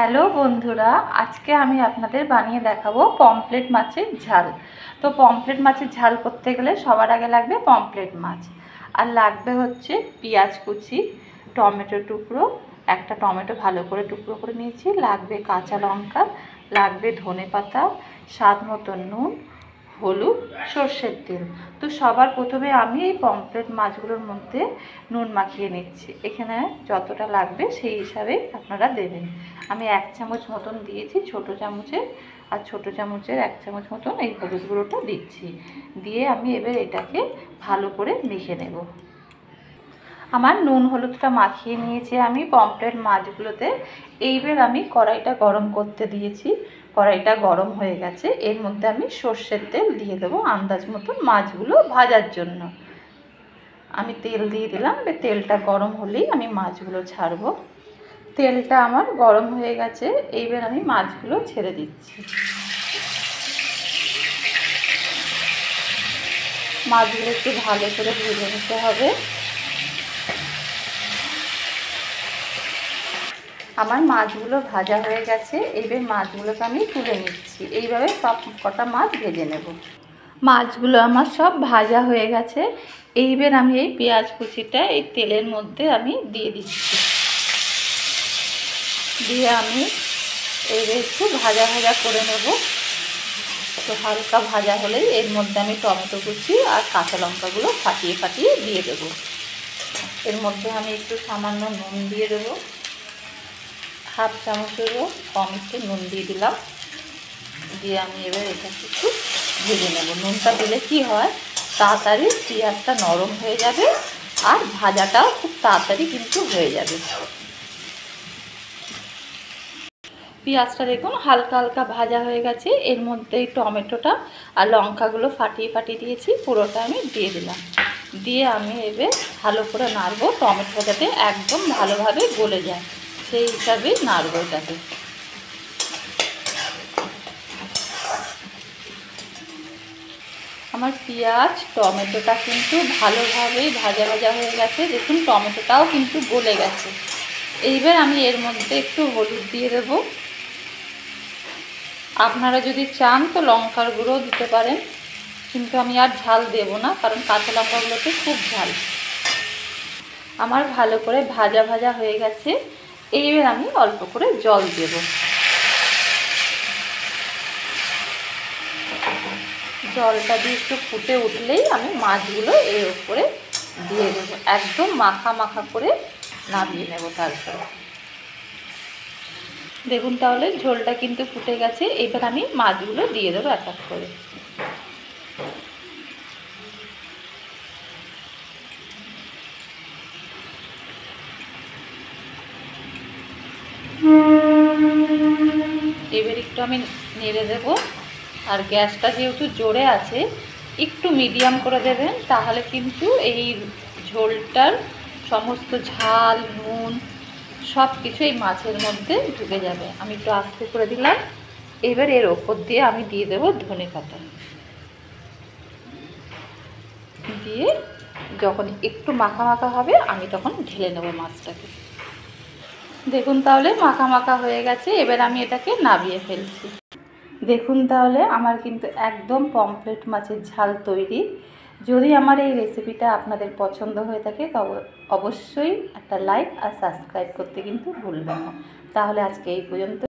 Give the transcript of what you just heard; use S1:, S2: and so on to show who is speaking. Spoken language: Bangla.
S1: হ্যালো বন্ধুরা, আজকে আমি আপনাদের বানিয়ে দেখাবো পমফ্রেট মাছের ঝাল। তো পমফ্রেট মাছের ঝাল করতে গেলে সবার আগে লাগবে পমফ্রেট মাছ, আর লাগবে হচ্ছে পেঁয়াজ কুচি, টমেটো টুকরো, একটা টমেটো ভালো করে টুকরো করে নিয়েছি, লাগবে কাঁচা লঙ্কা, লাগবে ধনেপাতা, স্বাদ মতো নুন, হলুদ, সর্ষের তেল। তো সবার প্রথমে আমি এই পমফ্রেট মাছগুলোর মধ্যে নুন মাখিয়ে নিচ্ছি। এখানে যতটা লাগবে সেই হিসাবে আপনারা দেবেন। আমি 1 চামচ মতন দিয়েছি ছোটো চামচের, আর ছোটো চামচের 1 চামচ মতন এই হলুদ গুঁড়োটা দিচ্ছি। দিয়ে আমি এবার এটাকে ভালো করে মেখে নেব। আমার নুন হলুদটা মাখিয়ে নিয়েছি আমি পমফ্রেট মাছগুলোতে। এইবার আমি কড়াইটা গরম করতে দিয়েছি, কড়াইটা গরম হয়ে গেছে। এর মধ্যে আমি সর্ষের তেল দিয়ে দেবো আন্দাজ মতো মাছগুলো ভাজার জন্য। আমি তেল দিয়ে দিলাম, তেলটা গরম হলেই আমি মাছগুলো ছাড়বো। তেলটা আমার গরম হয়ে গেছে, এইবার আমি মাছগুলো ছেড়ে দিচ্ছি। মাছগুলো একটু ভালো করে ভেজে নিতে হবে। আমার মাছগুলো ভাজা হয়ে গেছে, এইবার মাছগুলোকে আমি তুলে নিচ্ছি। এইভাবে সব কটা মাছ ভেজে নেব। মাছগুলো আমার সব ভাজা হয়ে গেছে। এইবার আমি এই পেঁয়াজ কুচিটা এই তেলের মধ্যে আমি দিয়ে দিচ্ছি। দিয়ে আমি এইবার একটু ভাজা ভাজা করে নেব। তো হালকা ভাজা হলেই এর মধ্যে আমি টমেটো কুচি আর কাঁচা লঙ্কাগুলো ফাটিয়ে ফাটিয়ে দিয়ে দেবো। এর মধ্যে আমি একটু সামান্য নুন দিয়ে দেবো, 1/2 চামচেরও কম একটু নুন দিয়ে দিলাম। দিয়ে আমি এবার এটাকে একটু ভেজে নেব। নুনটা দিলে কি হয়, তাড়াতাড়ি পেঁয়াজটা নরম হয়ে যাবে আর ভাজাটাও খুব তাড়াতাড়ি কিন্তু হয়ে যাবে। পেঁয়াজটা দেখুন হালকা হালকা ভাজা হয়ে গেছে। এর মধ্যে টমেটোটা আর লঙ্কাগুলো ফাটিয়ে ফাটিয়ে দিয়েছি, পুরোটা আমি দিয়ে দিলাম। দিয়ে আমি এবার ভালো করে নাড়বো, টমেটোটা যাতে একদম ভালোভাবে গলে যায় সেই হিসাবেই নাড়বো এটাকে। আমার পেঁয়াজ টমেটোটা কিন্তু ভালোভাবেই ভাজা ভাজা হয়ে গেছে। দেখুন টমেটোটাও কিন্তু গলে গেছে। এইবার আমি এর মধ্যে একটু হলুদ দিয়ে দেবো। আপনারা যদি চান তো লঙ্কার গুঁড়ো দিতে পারেন, কিন্তু আমি আর ঝাল দেব না, কারণ কাঁচা লঙ্কাগুলোতে খুব ঝাল। আমার ভালো করে ভাজা ভাজা হয়ে গেছে। এইবার আমি অল্প করে জল দেব। জলটা দিয়ে একটু ফুটে উঠলেই আমি মাছগুলো এর উপরে দিয়ে দেবো, একদম মাখা মাখা করে নামিয়ে নেব। তারপরে দেখুন তাহলে ঝোলটা কিন্তু ফুটে গেছে। এবার আমি মাছগুলো দিয়ে দেবো এক এক করে। এবার একটু আমি নেড়ে দেব। আর গ্যাসটা যেহেতু জোরে আছে, একটু মিডিয়াম করে দেবেন, তাহলে কিন্তু এই ঝোলটার সমস্ত ঝাল নুন সব কিছু এই মাছের মধ্যে ঢুকে যাবে। আমি একটু আস্তে করে দিলাম। এবার এর ওপর দিয়ে আমি দিয়ে দেবো ধনেপাতা। দিয়ে যখন একটু মাখা মাখা হবে আমি তখন ঢেলে নেব মাছটাকে। দেখুন তাহলে মাখা মাখা হয়ে গেছে। এবার আমি এটাকে নামিয়ে ফেলছি। দেখুন তাহলে আমার কিন্তু একদম পমফ্রেট মাছের ঝাল তৈরি। যদি আমার এই রেসিপিটা আপনাদের পছন্দ হয়ে থাকে তবে অবশ্যই একটা লাইক আর সাবস্ক্রাইব করতে কিন্তু ভুলবেন না। তাহলে আজকে এই পর্যন্ত।